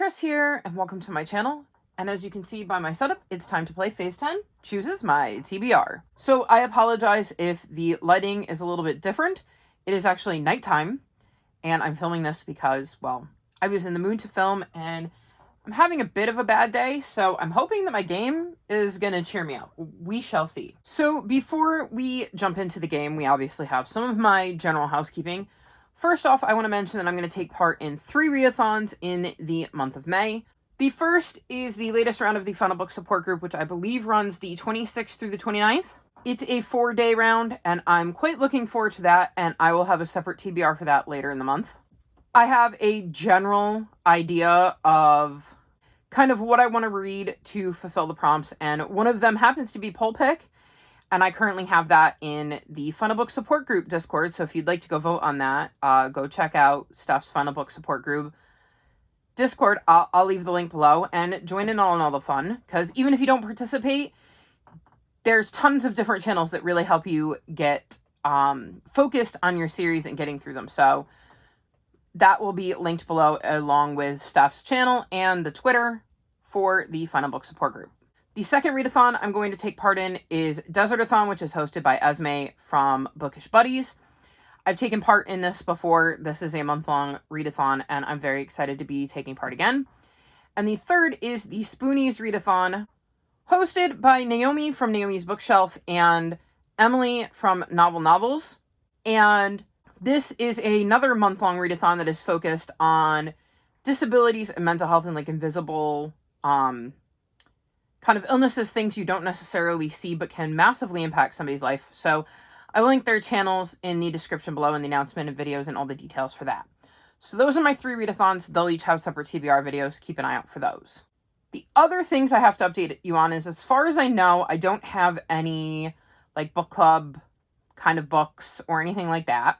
Chris here, and welcome to my channel. And as you can see by my setup, it's time to play Phase 10, chooses my TBR. So I apologize if the lighting is a little bit different. It is actually nighttime, and I'm filming this because, well, I was in the mood to film, and I'm having a bit of a bad day, so I'm hoping that my game is gonna cheer me up. We shall see. So before we jump into the game, we obviously have some of my general housekeeping. First off, I want to mention that I'm going to take part in 3 readathons in the month of May. The first is the latest round of the Final Book Support Group, which I believe runs the 26th through the 29th. It's a 4-day round, and I'm quite looking forward to that, and I will have a separate TBR for that later in the month. I have a general idea of kind of what I want to read to fulfill the prompts, and one of them happens to be Poll Pick. And I currently have that in the Final Book Support Group Discord, so if you'd like to go vote on that, go check out Steph's Final Book Support Group Discord. I'll leave the link below, and join in on all the fun, because even if you don't participate, there's tons of different channels that really help you get focused on your series and getting through them. So that will be linked below, along with Steph's channel and the Twitter for the Final Book Support Group. The second readathon I'm going to take part in is Desertathon, which is hosted by Esme from Bookish Buddies. I've taken part in this before. This is a month-long readathon, and I'm very excited to be taking part again. And the third is the Spoonies readathon, hosted by Naomi from Naomi's Bookshelf and Emily from Novel Novels. And this is another month-long readathon that is focused on disabilities and mental health and like invisible kind of illnesses, things you don't necessarily see but can massively impact somebody's life. So I will link their channels in the description below, in the announcement and videos and all the details for that. So those are my 3 readathons. They'll each have separate TBR videos. Keep an eye out for those. The other things I have to update you on is, as far as I know, I don't have any like book club kind of books or anything like that.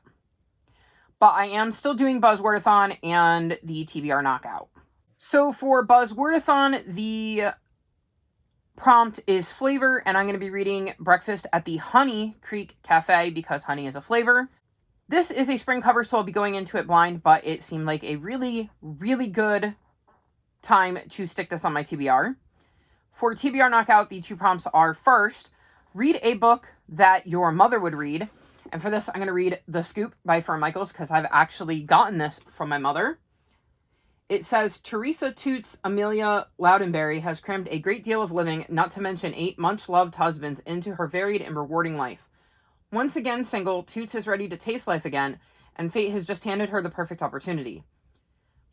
But I am still doing Buzzwordathon and the TBR Knockout. So for Buzzwordathon, the prompt is flavor, and I'm going to be reading Breakfast at the Honey Creek Cafe because honey is a flavor. This is a spring cover, so I'll be going into it blind, but it seemed like a really, really good time to stick this on my TBR. For TBR Knockout, the 2 prompts are: first, read a book that your mother would read. And for this, I'm going to read The Scoop by Fern Michaels because I've actually gotten this from my mother. It says, Teresa Toots Amelia Loudenberry has crammed a great deal of living, not to mention 8 much-loved husbands, into her varied and rewarding life. Once again single, Toots is ready to taste life again, and fate has just handed her the perfect opportunity.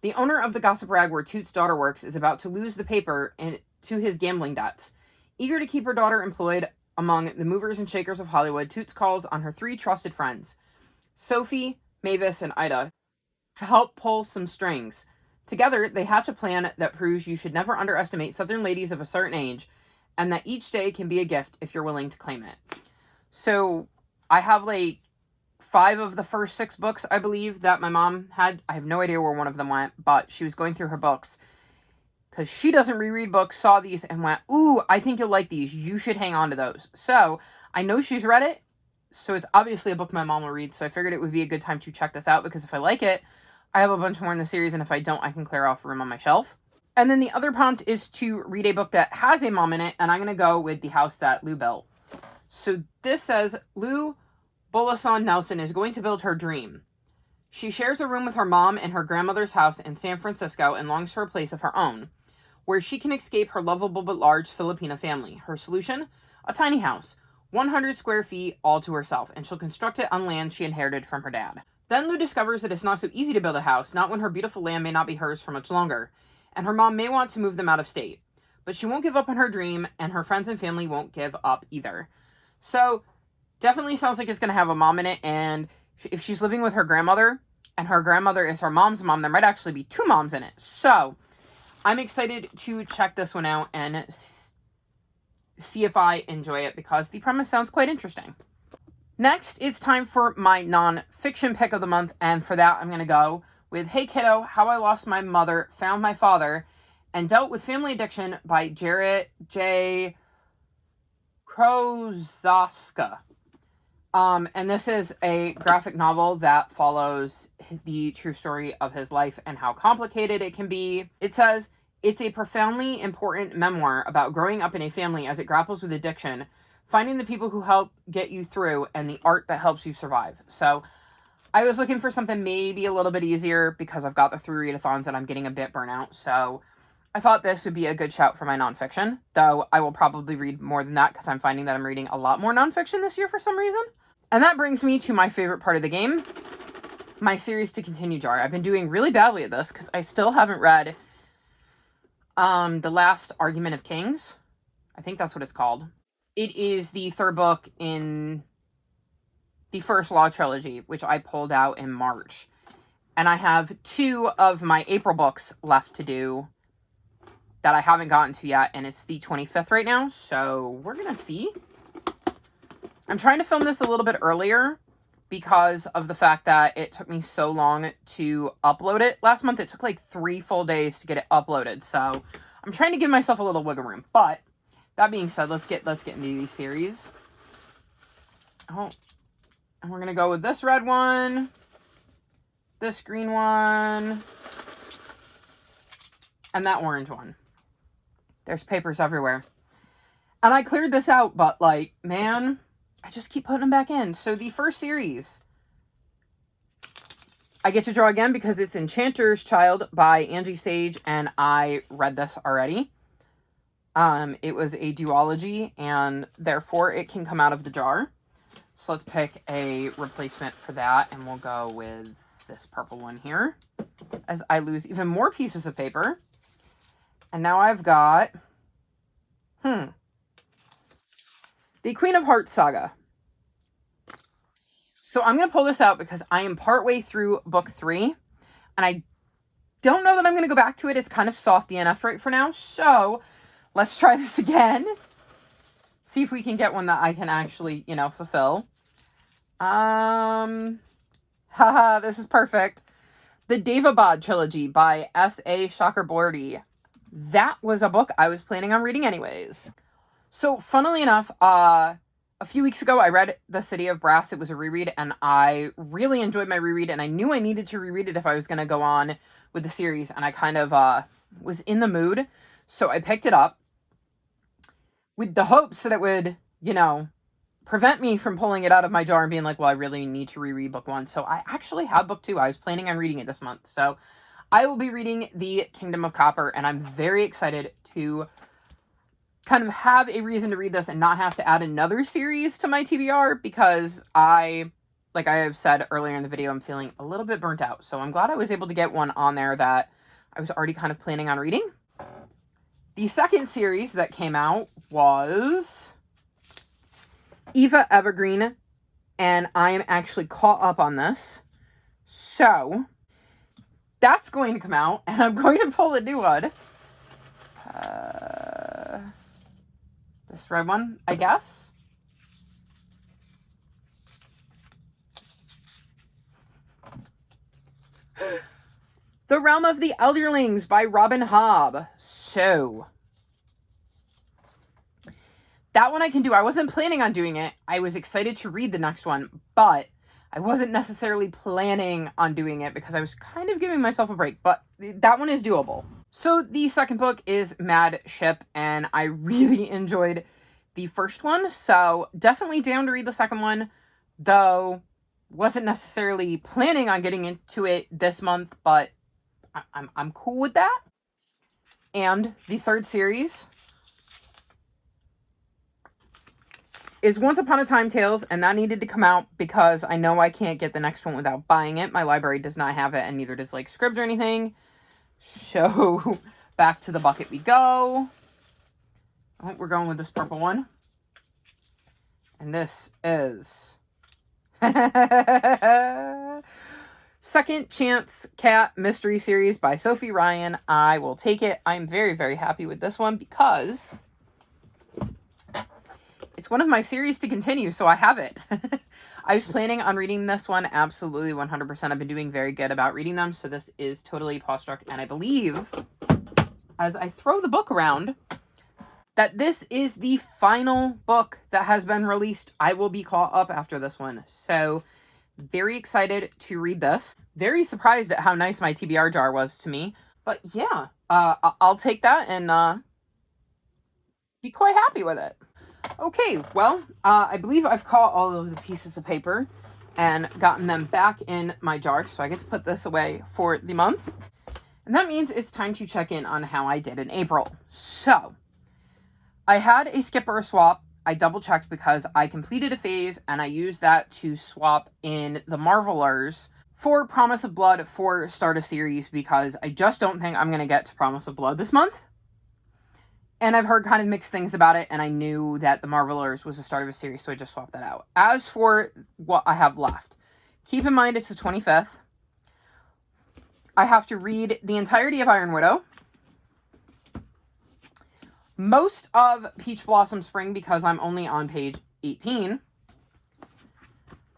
The owner of the gossip rag where Toots' daughter works is about to lose the paper to his gambling debts. Eager to keep her daughter employed among the movers and shakers of Hollywood, Toots calls on her 3 trusted friends, Sophie, Mavis, and Ida, to help pull some strings. Together, they hatch a plan that proves you should never underestimate Southern ladies of a certain age, and that each day can be a gift if you're willing to claim it. So, I have like 5 of the first 6 books, I believe, that my mom had. I have no idea where one of them went, but she was going through her books, because she doesn't reread books, saw these, and went, ooh, I think you'll like these. You should hang on to those. So, I know she's read it, so it's obviously a book my mom will read, so I figured it would be a good time to check this out, because if I like it, I have a bunch more in the series, and if I don't, I can clear off room on my shelf. And then the other prompt is to read a book that has a mom in it, and I'm going to go with The House That Lou Built. So this says, Lou Bolason Nelson is going to build her dream. She shares a room with her mom in her grandmother's house in San Francisco and longs for a place of her own, where she can escape her lovable but large Filipina family. Her solution? A tiny house, 100 square feet, all to herself, and she'll construct it on land she inherited from her dad. Then Lou discovers that it's not so easy to build a house, not when her beautiful land may not be hers for much longer, and her mom may want to move them out of state. But she won't give up on her dream, and her friends and family won't give up either. So, definitely sounds like it's going to have a mom in it, and if she's living with her grandmother, and her grandmother is her mom's mom, there might actually be 2 moms in it. So, I'm excited to check this one out and see if I enjoy it, because the premise sounds quite interesting. Next, it's time for my non-fiction pick of the month, and for that, I'm going to go with Hey Kiddo, How I Lost My Mother, Found My Father, and Dealt with Family Addiction by Jarrett J. Krozaska. And this is a graphic novel that follows the true story of his life and how complicated it can be. It says, it's a profoundly important memoir about growing up in a family as it grapples with addiction, finding the people who help get you through, and the art that helps you survive. So I was looking for something maybe a little bit easier because I've got the 3 readathons and I'm getting a bit burnout. So I thought this would be a good shout for my nonfiction, though I will probably read more than that because I'm finding that I'm reading a lot more nonfiction this year for some reason. And that brings me to my favorite part of the game, my series to continue jar. I've been doing really badly at this because I still haven't read The Last Argument of Kings. I think that's what it's called. It is the 3rd book in the first Law trilogy, which I pulled out in March. And I have 2 of my April books left to do that I haven't gotten to yet, and it's the 25th right now, so we're gonna see. I'm trying to film this a little bit earlier because of the fact that it took me so long to upload it. Last month, it took like 3 full days to get it uploaded, so I'm trying to give myself a little wiggle room. But that being said, let's get into these series. Oh, and we're gonna go with this red one, this green one, and that orange one. There's papers everywhere. And I cleared this out, but like, man, I just keep putting them back in. So the first series, I get to draw again because it's Enchanter's Child by Angie Sage, and I read this already. It was a duology, and therefore it can come out of the jar. So let's pick a replacement for that, and we'll go with this purple one here, as I lose even more pieces of paper. And now I've got, the Queen of Hearts saga. So I'm going to pull this out because I am partway through book 3, and I don't know that I'm going to go back to it. It's kind of soft DNF right for now. So let's try this again. See if we can get one that I can actually, fulfill. Haha, this is perfect. The Devabad trilogy by S.A. Chakraborty. That was a book I was planning on reading anyways. So, funnily enough, a few weeks ago, I read The City of Brass. It was a reread, and I really enjoyed my reread, and I knew I needed to reread it if I was going to go on with the series, and I kind of was in the mood, so I picked it up with the hopes that it would, prevent me from pulling it out of my jar and being like, well, I really need to reread book 1. So I actually have book 2. I was planning on reading it this month, so I will be reading The Kingdom of Copper, and I'm very excited to kind of have a reason to read this and not have to add another series to my TBR because like I have said earlier in the video, I'm feeling a little bit burnt out. So I'm glad I was able to get one on there that I was already kind of planning on reading. The second series that came out was Eva Evergreen, and I am actually caught up on this. So that's going to come out, and I'm going to pull a new one. This red one, I guess. The Realm of the Elderlings by Robin Hobb. So that one I can do. I wasn't planning on doing it. I was excited to read the next one, but I wasn't necessarily planning on doing it because I was kind of giving myself a break, but that one is doable. So the second book is Mad Ship, and I really enjoyed the first one, so definitely down to read the second one, though wasn't necessarily planning on getting into it this month, but I'm cool with that. And the third series is Once Upon a Time Tales, and that needed to come out because I know I can't get the next one without buying it. My library does not have it, and neither does like Scribd or anything. So back to the bucket we go. Oh, we're going with this purple one. And this is Second Chance Cat Mystery Series by Sophie Ryan. I will take it. I'm very, very happy with this one because it's one of my series to continue, so I have it. I was planning on reading this one absolutely 100%. I've been doing very good about reading them, so this is totally pause struck. And I believe, as I throw the book around, that this is the final book that has been released. I will be caught up after this one. So, very excited to read this. Very surprised at how nice my TBR jar was to me. But yeah, I'll take that and be quite happy with it. Okay, well, I believe I've caught all of the pieces of paper and gotten them back in my jar, so I get to put this away for the month. And that means it's time to check in on how I did in April. So, I had a skip or a swap. I double checked because I completed a phase and I used that to swap in the Marvelers for Promise of Blood for Start a Series because I just don't think I'm going to get to Promise of Blood this month. And I've heard kind of mixed things about it, and I knew that the Marvelers was the start of a series, so I just swapped that out. As for what I have left, keep in mind it's the 25th. I have to read the entirety of Iron Widow, most of Peach Blossom Spring because I'm only on page 18,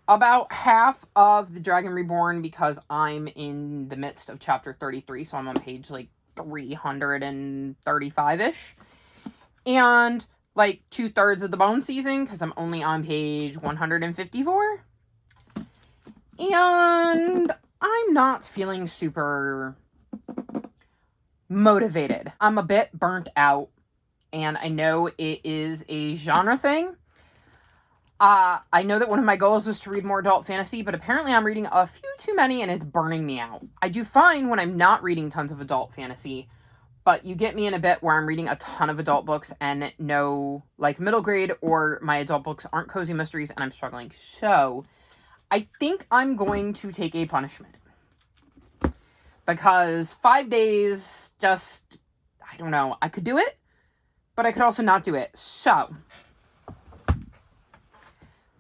about half of The Dragon Reborn because I'm in the midst of chapter 33, so I'm on page like 335-ish. And like 2/3 of the Bone Season because I'm only on page 154. And I'm not feeling super motivated. I'm a bit burnt out, and I know it is a genre thing. I know that one of my goals was to read more adult fantasy, but apparently I'm reading a few too many and it's burning me out. I do fine when I'm not reading tons of adult fantasy, but you get me in a bit where I'm reading a ton of adult books and no, like, middle grade or my adult books aren't cozy mysteries and I'm struggling. So, I think I'm going to take a punishment. Because 5 days just, I don't know, I could do it, but I could also not do it. So,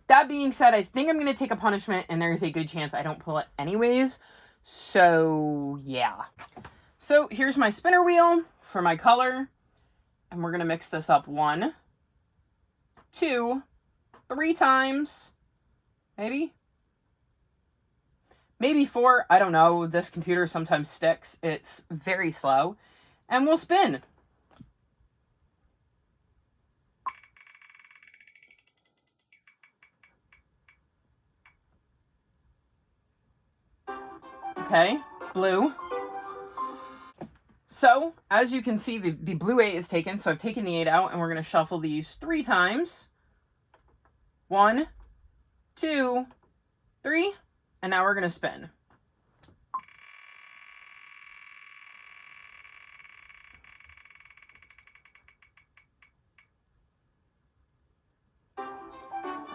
that being said, I think I'm going to take a punishment and there's a good chance I don't pull it anyways. So, yeah. So, here's my spinner wheel for my color. And we're going to mix this up 1, 2, 3 times. Maybe 4. I don't know. This computer sometimes sticks. It's very slow. And we'll spin. Okay, blue. So, as you can see, the blue 8 is taken, so I've taken the 8 out, and we're going to shuffle these 3 times. 1, 2, 3, and now we're going to spin.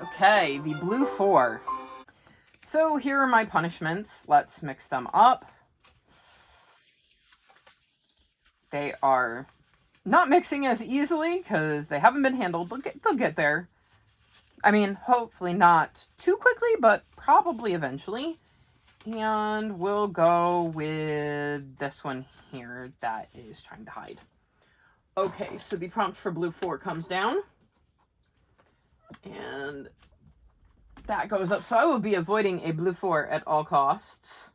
Okay, the blue 4. So, here are my punishments. Let's mix them up. They are not mixing as easily because they haven't been handled. They'll get there. I mean, hopefully not too quickly, but probably eventually. And we'll go with this one here that is trying to hide. Okay, so the prompt for blue 4 comes down. And that goes up. So I will be avoiding a blue 4 at all costs.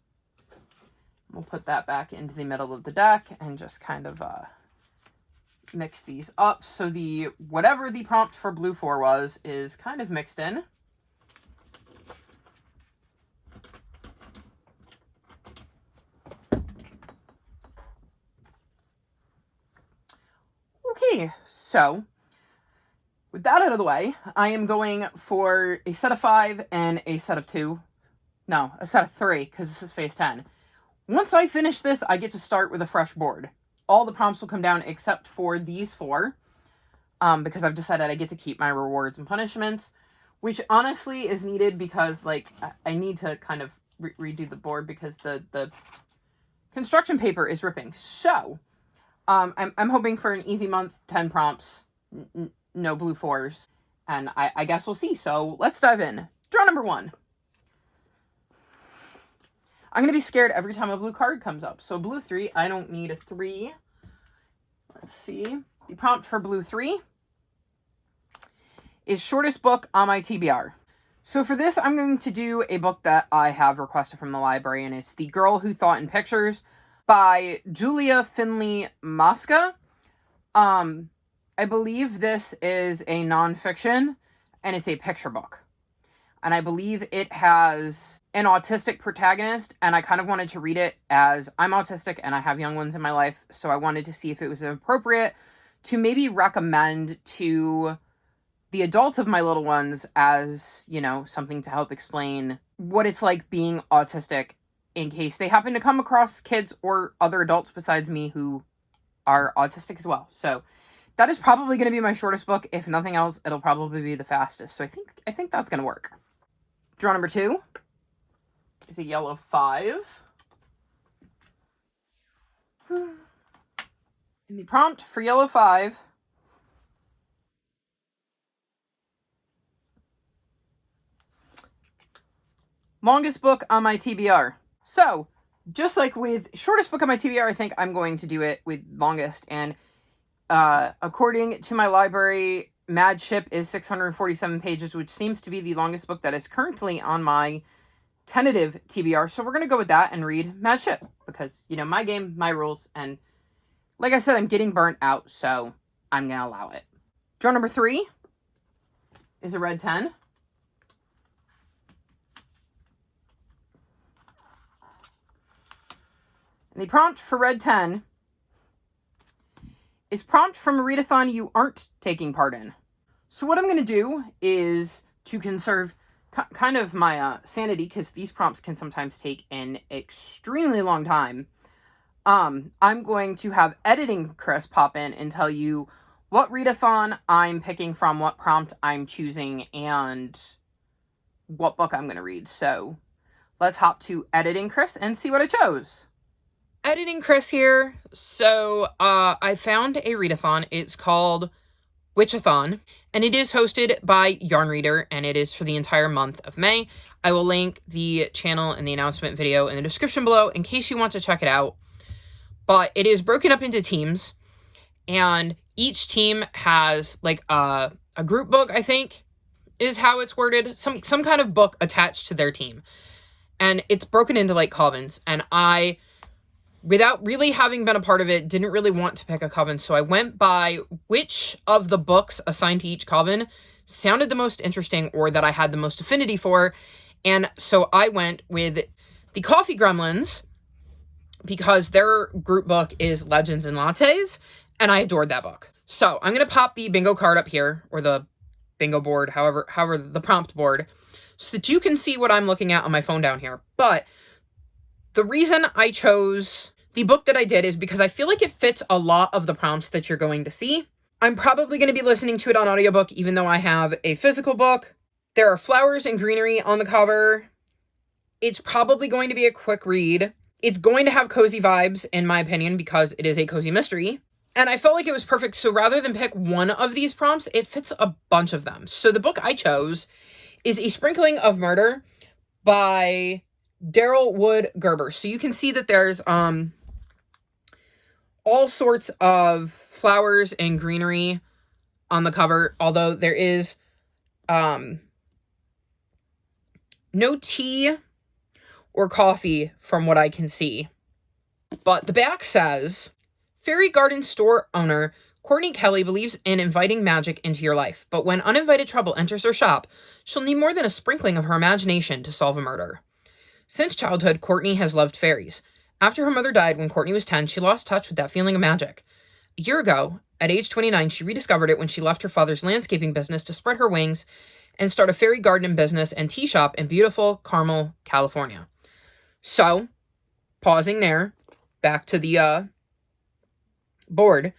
We'll put that back into the middle of the deck and just kind of mix these up. So the whatever the prompt for blue 4 was is kind of mixed in. Okay, so with that out of the way, I am going for a set of 5 and a set of 2. No, a set of 3, because this is phase 10. Once I finish this, I get to start with a fresh board. All the prompts will come down except for these 4, because I've decided I get to keep my rewards and punishments, which honestly is needed because, like, I need to kind of redo the board because the construction paper is ripping. So, I'm hoping for an easy month, 10 prompts, no blue 4s, and I guess we'll see. So, let's dive in. Draw number 1. I'm going to be scared every time a blue card comes up. So blue 3, I don't need a 3. Let's see. The prompt for blue 3 is shortest book on my TBR. So for this, I'm going to do a book that I have requested from the library, and it's The Girl Who Thought in Pictures by Julia Finley Mosca. I believe this is a nonfiction, and it's a picture book. And I believe it has an autistic protagonist, and I kind of wanted to read it as I'm autistic and I have young ones in my life, so I wanted to see if it was appropriate to maybe recommend to the adults of my little ones as, you know, something to help explain what it's like being autistic in case they happen to come across kids or other adults besides me who are autistic as well. So that is probably going to be my shortest book. If nothing else, it'll probably be the fastest. So I think that's going to work. Draw number 2 is a yellow 5. And the prompt for yellow 5 longest book on my TBR. So, just like with shortest book on my TBR, I think I'm going to do it with longest. And according to my library, Mad Ship is 647 pages, which seems to be the longest book that is currently on my tentative TBR. So we're going to go with that and read Mad Ship because, you know, my game, my rules. And like I said, I'm getting burnt out, so I'm going to allow it. Draw number 3 is a red 10. And the prompt for red 10 is prompt from a readathon you aren't taking part in. So what I'm going to do is to conserve kind of my sanity, because these prompts can sometimes take an extremely long time. I'm going to have editing Chris pop in and tell you what readathon I'm picking from, what prompt I'm choosing, and what book I'm going to read. So let's hop to editing Chris and see what I chose. Editing Chris here. So I found a readathon. It's called Witchathon, and it is hosted by Yarn Reader, and it is for the entire month of May. I will link the channel and the announcement video in the description below in case you want to check it out. But it is broken up into teams, and each team has like a group book, I think, is how it's worded. Some kind of book attached to their team. And it's broken into like covens, and I, without really having been a part of it, didn't really want to pick a coven, so I went by which of the books assigned to each coven sounded the most interesting or that I had the most affinity for, and so I went with the Coffee Gremlins because their group book is Legends and Lattes, and I adored that book. So I'm going to pop the bingo card up here, or the bingo board, however the prompt board, so that you can see what I'm looking at on my phone down here. But the reason I chose the book that I did is because I feel like it fits a lot of the prompts that you're going to see. I'm probably going to be listening to it on audiobook, even though I have a physical book. There are flowers and greenery on the cover. It's probably going to be a quick read. It's going to have cozy vibes, in my opinion, because it is a cozy mystery. And I felt like it was perfect, so rather than pick one of these prompts, it fits a bunch of them. So the book I chose is A Sprinkling of Murder by Daryl Wood Gerber. So you can see that there's all sorts of flowers and greenery on the cover, although there is no tea or coffee from what I can see. But the back says, Fairy Garden store owner Courtney Kelly believes in inviting magic into your life, but when uninvited trouble enters her shop, she'll need more than a sprinkling of her imagination to solve a murder. Since childhood, Courtney has loved fairies. After her mother died when Courtney was 10, she lost touch with that feeling of magic. A year ago, at age 29, she rediscovered it when she left her father's landscaping business to spread her wings and start a fairy garden business and tea shop in beautiful Carmel, California. So, pausing there, back to the board.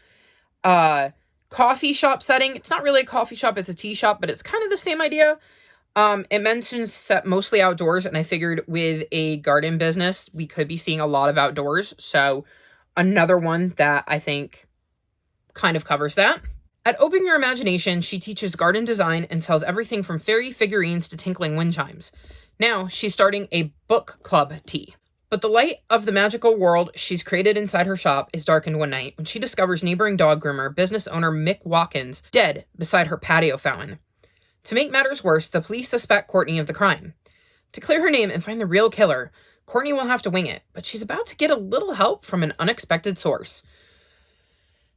Coffee shop setting. It's not really a coffee shop, it's a tea shop, but it's kind of the same idea. It mentions set mostly outdoors, and I figured with a garden business, we could be seeing a lot of outdoors. So another one that I think kind of covers that. At Open Your Imagination, she teaches garden design and sells everything from fairy figurines to tinkling wind chimes. Now she's starting a book club tea. But the light of the magical world she's created inside her shop is darkened one night when she discovers neighboring dog groomer, business owner Mick Watkins, dead beside her patio fountain. To make matters worse, the police suspect Courtney of the crime. To clear her name and find the real killer, Courtney will have to wing it, but she's about to get a little help from an unexpected source.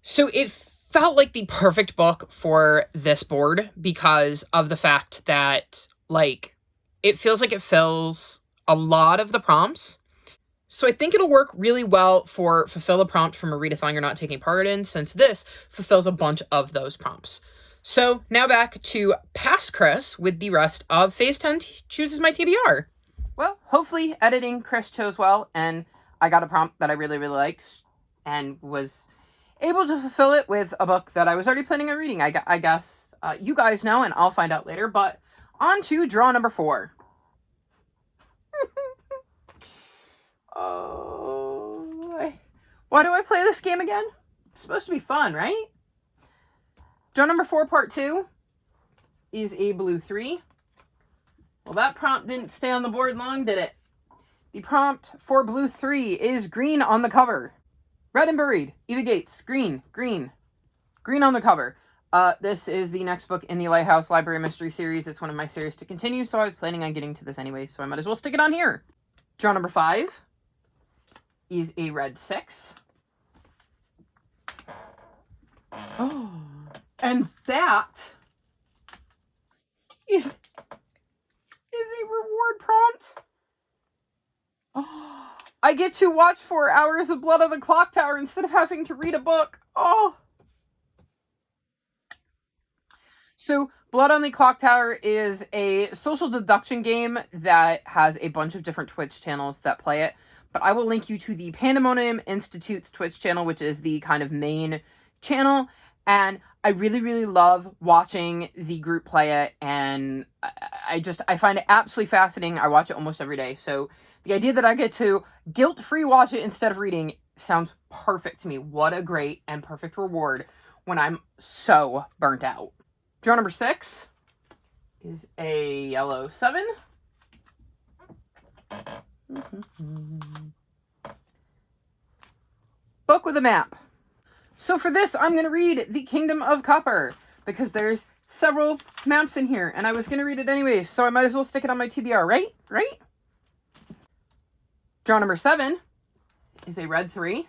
So it felt like the perfect book for this board because of the fact that, like, it feels like it fills a lot of the prompts. So I think it'll work really well for fulfill a prompt from a readathon you're not taking part in, since this fulfills a bunch of those prompts. So now back to past Chris with the rest of Phase 10 chooses my TBR. Well, hopefully editing Chris chose well, and I got a prompt that I really, really liked and was able to fulfill it with a book that I was already planning on reading. I guess you guys know, and I'll find out later. But on to draw number 4. Oh, why do I play this game again? It's supposed to be fun, right? Draw number 4, part 2 is a blue 3. Well, that prompt didn't stay on the board long, did it? The prompt for blue 3 is green on the cover. Red and Buried, Eva Gates, green on the cover. This is the next book in the Lighthouse Library Mystery series. It's one of my series to continue, so I was planning on getting to this anyway, so I might as well stick it on here. Draw number 5 is a red 6. Oh, and that is a reward prompt. Oh, I get to watch 4 hours of Blood on the Clock Tower instead of having to read a book. Oh. So, Blood on the Clock Tower is a social deduction game that has a bunch of different Twitch channels that play it. But I will link you to the Pandemonium Institute's Twitch channel, which is the kind of main channel. And I really, really love watching the group play it. And I find it absolutely fascinating. I watch it almost every day. So the idea that I get to guilt-free watch it instead of reading sounds perfect to me. What a great and perfect reward when I'm so burnt out. Draw number 6 is a yellow 7. Book with a map. So for this, I'm going to read The Kingdom of Copper, because there's several maps in here, and I was going to read it anyways, so I might as well stick it on my TBR, right? Right? Draw number 7 is a red 3.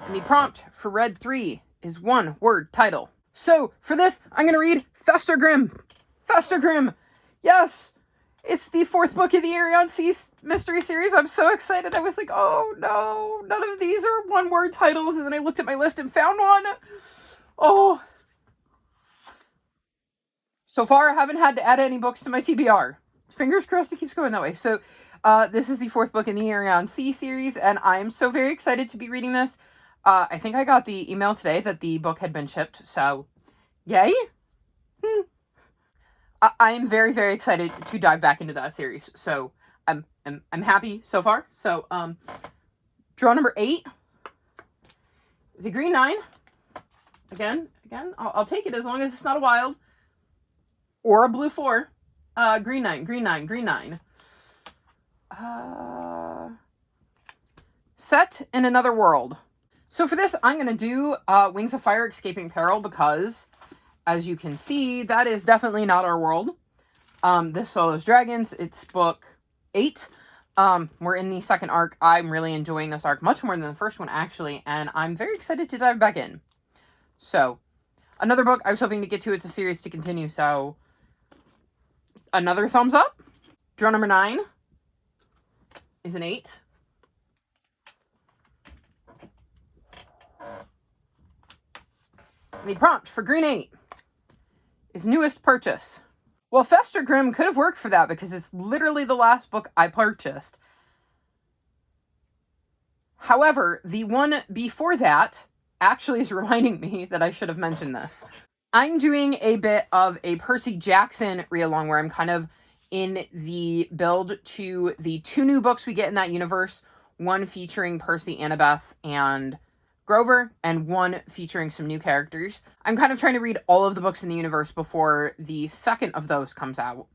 And the prompt for red 3 is one word title. So, for this, I'm going to read Festergrim. Festergrim! Yes! It's the 4th book in the Arion Sea mystery series. I'm so excited. I was like, oh no, none of these are one-word titles. And then I looked at my list and found one. Oh. So far, I haven't had to add any books to my TBR. Fingers crossed it keeps going that way. So, this is the 4th book in the Arion Sea series, and I'm so very excited to be reading this. I think I got the email today that the book had been shipped, so yay! I'm very, very excited to dive back into that series, so I'm happy so far. So, draw number 8 is a green 9. Again, I'll take it as long as it's not a wild. Or a blue 4. Green 9. Set in another world. So for this, I'm going to do Wings of Fire Escaping Peril because, as you can see, that is definitely not our world. This follows dragons. It's book 8. We're in the 2nd arc. I'm really enjoying this arc much more than the first one, actually, and I'm very excited to dive back in. So, another book I was hoping to get to. It's a series to continue, so another thumbs up. Draw number 9 is an 8. The prompt for green 8 is newest purchase. Well, Festergrim could have worked for that because it's literally the last book I purchased. However, the one before that actually is reminding me that I should have mentioned this. I'm doing a bit of a Percy Jackson read-along where I'm kind of in the build to the 2 new books we get in that universe. One featuring Percy, Annabeth, and Grover, and one featuring some new characters. I'm kind of trying to read all of the books in the universe before the 2nd of those comes out.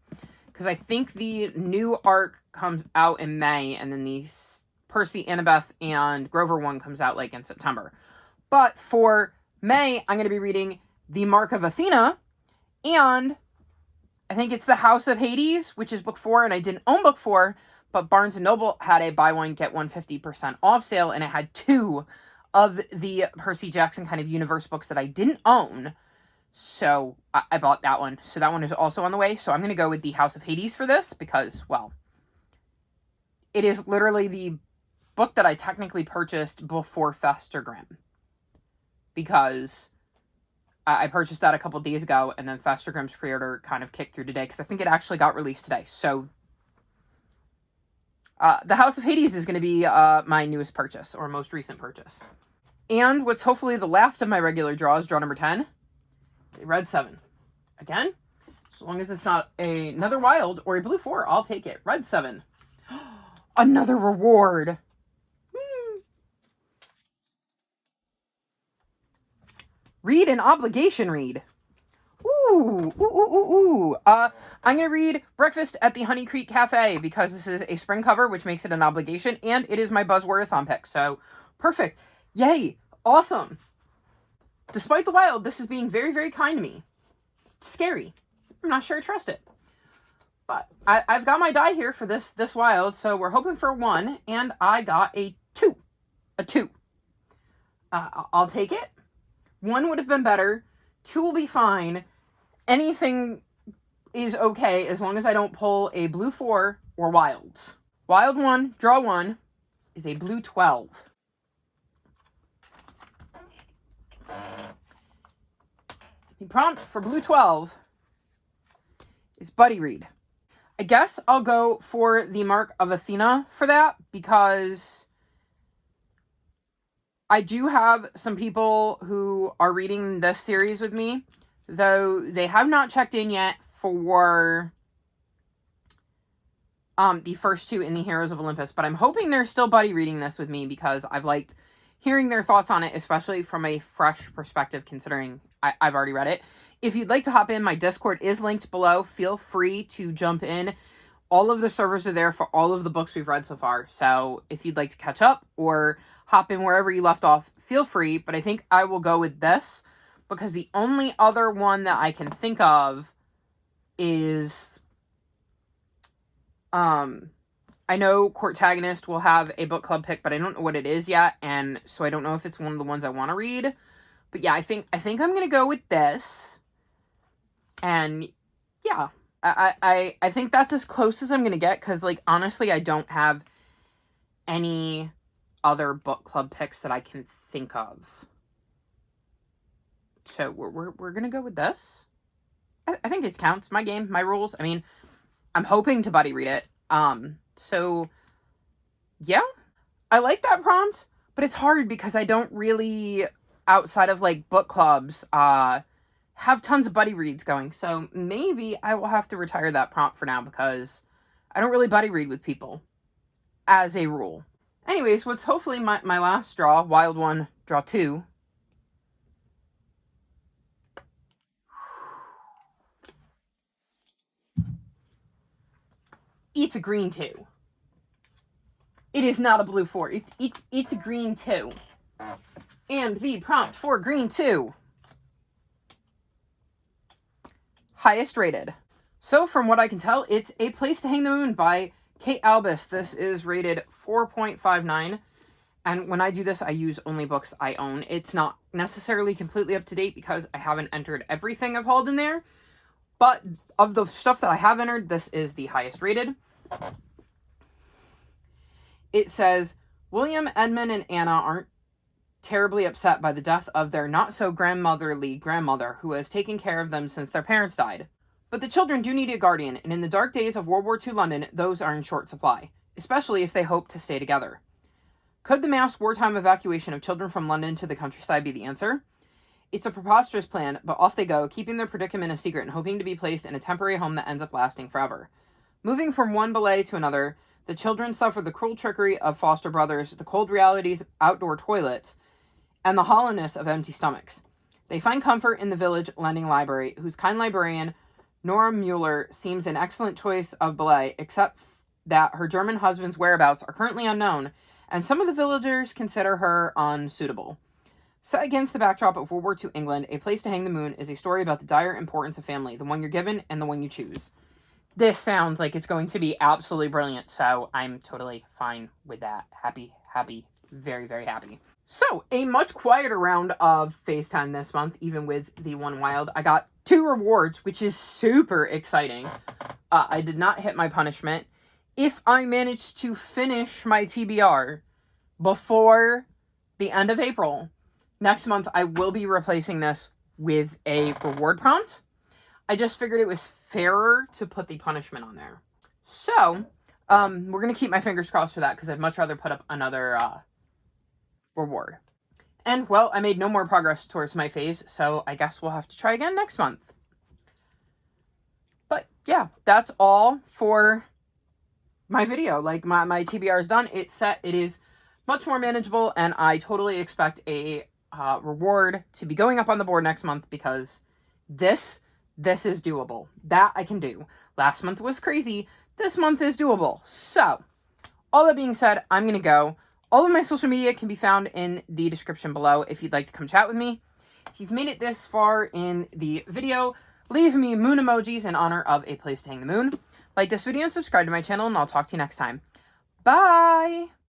Because I think the new arc comes out in May, and then the Percy, Annabeth, and Grover one comes out like in September. But for May, I'm going to be reading The Mark of Athena, and I think it's The House of Hades, which is book 4, and I didn't own book 4, but Barnes & Noble had a buy one, get one 50% off sale, and it had 2 of the Percy Jackson kind of universe books that I didn't own. So I bought that one. So that one is also on the way. So I'm going to go with the House of Hades for this because, well, it is literally the book that I technically purchased before Fester Grimm. Because I purchased that a couple days ago, and then Fester Grimm's pre-order kind of kicked through today, because I think it actually got released today. So the House of Hades is going to be my newest purchase, or most recent purchase. And what's hopefully the last of my regular draws, draw number 10, is a red 7. Again, as long as it's not another wild or a blue 4, I'll take it. Red 7. Another reward. Read an obligation read. Ooh. I'm going to read Breakfast at the Honey Creek Cafe because this is a spring cover, which makes it an obligation, and it is my Buzzwordathon pick. So, perfect. Yay. Awesome. Despite the wild, this is being very, very kind to me. It's scary. I'm not sure I trust it. But I've got my die here for this wild, so we're hoping for 1, and I got a 2. A 2. I'll take it. 1 would have been better. 2 will be fine. Anything is okay as long as I don't pull a blue 4 or wilds. Wild 1, draw 1, is a blue 12. The prompt for blue 12 is buddy read. I guess I'll go for the Mark of Athena for that, because I do have some people who are reading this series with me, though they have not checked in yet for the first 2 in the Heroes of Olympus, but I'm hoping they're still buddy reading this with me because I've liked hearing their thoughts on it, especially from a fresh perspective, considering I've already read it. If you'd like to hop in, my Discord is linked below. Feel free to jump in. All of the servers are there for all of the books we've read so far, so if you'd like to catch up or hop in wherever you left off, feel free, but I think I will go with this because the only other one that I can think of is, I know Courtagonist will have a book club pick, but I don't know what it is yet, and so I don't know if it's one of the ones I want to read. But yeah, I think I'm going to go with this, and yeah, I think that's as close as I'm going to get, because, like, honestly, I don't have any other book club picks that I can think of. So we're gonna go with this. I think it counts. My game, my rules. I mean, I'm hoping to buddy read it. So yeah, I like that prompt, but it's hard because I don't really, outside of like book clubs, have tons of buddy reads going. So maybe I will have to retire that prompt for now because I don't really buddy read with people as a rule. Anyways, what's hopefully my last draw, wild 1, draw 2. It's a green 2. It is not a blue 4. It's a green 2. And the prompt for green 2. Highest rated. So from what I can tell, it's A Place to Hang the Moon by Kate Albus. This is rated 4.59, and when I do this, I use only books I own. It's not necessarily completely up to date because I haven't entered everything I've hauled in there, but of the stuff that I have entered, this is the highest rated. It says, William, Edmund, and Anna aren't terribly upset by the death of their not-so-grandmotherly grandmother who has taken care of them since their parents died. But the children do need a guardian, and in the dark days of World War II London, those are in short supply, especially if they hope to stay together. Could the mass wartime evacuation of children from London to the countryside be the answer? It's a preposterous plan, but off they go, keeping their predicament a secret and hoping to be placed in a temporary home that ends up lasting forever. Moving from one ballet to another, the children suffer the cruel trickery of foster brothers, the cold realities of outdoor toilets, and the hollowness of empty stomachs. They find comfort in the village lending library, whose kind librarian, Nora Mueller, seems an excellent choice of ballet, except that her German husband's whereabouts are currently unknown, and some of the villagers consider her unsuitable. Set against the backdrop of World War II England, A Place to Hang the Moon is a story about the dire importance of family, the one you're given and the one you choose. this sounds like it's going to be absolutely brilliant, so I'm totally fine with that. Happy, very, very happy. So, a much quieter round of FaceTime this month, even with the one wild. I got 2 rewards, which is super exciting. I did not hit my punishment. If I manage to finish my TBR before the end of April, next month I will be replacing this with a reward prompt. I just figured it was fairer to put the punishment on there. So, we're going to keep my fingers crossed for that, because I'd much rather put up another reward. And, well, I made no more progress towards my phase, so I guess we'll have to try again next month. But, yeah, that's all for my video. Like, my TBR is done. It's set. It is much more manageable, and I totally expect a reward to be going up on the board next month, because this is doable. That I can do. Last month was crazy. This month is doable. So, all that being said, I'm going to go. All of my social media can be found in the description below if you'd like to come chat with me. If you've made it this far in the video, leave me moon emojis in honor of a place to hang the moon. Like this video and subscribe to my channel, and I'll talk to you next time. Bye!